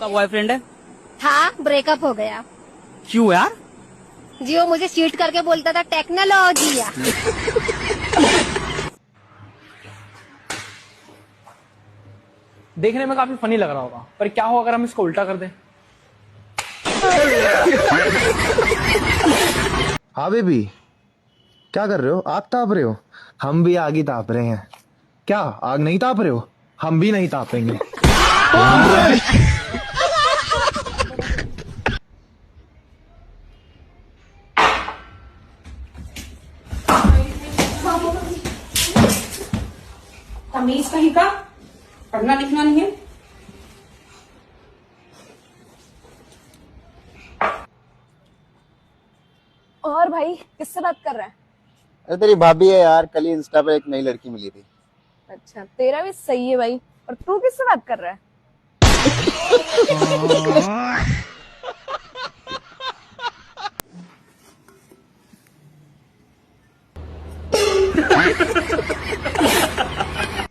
आपका बॉयफ्रेंड है? हाँ, ब्रेकअप हो गया। क्यों यार? जी वो मुझे चीट करके बोलता था टेक्नोलॉजी। देखने में काफी फनी लग रहा होगा, पर क्या हो अगर हम इसको उल्टा कर दें? हाँ बेबी, क्या कर रहे हो? आग ताप रहे हो? हम भी आग ही ताप रहे हैं। क्या आग नहीं ताप रहे हो? हम भी नहीं तापेंगे। तमीज कहीं का, पढ़ना लिखना नहीं है। और भाई किससे बात कर रहा है? अरे तेरी भाभी है यार, कल ही इंस्टा पे एक नई लड़की मिली थी। अच्छा, तेरा भी सही है भाई। और तू किससे बात कर रहा है?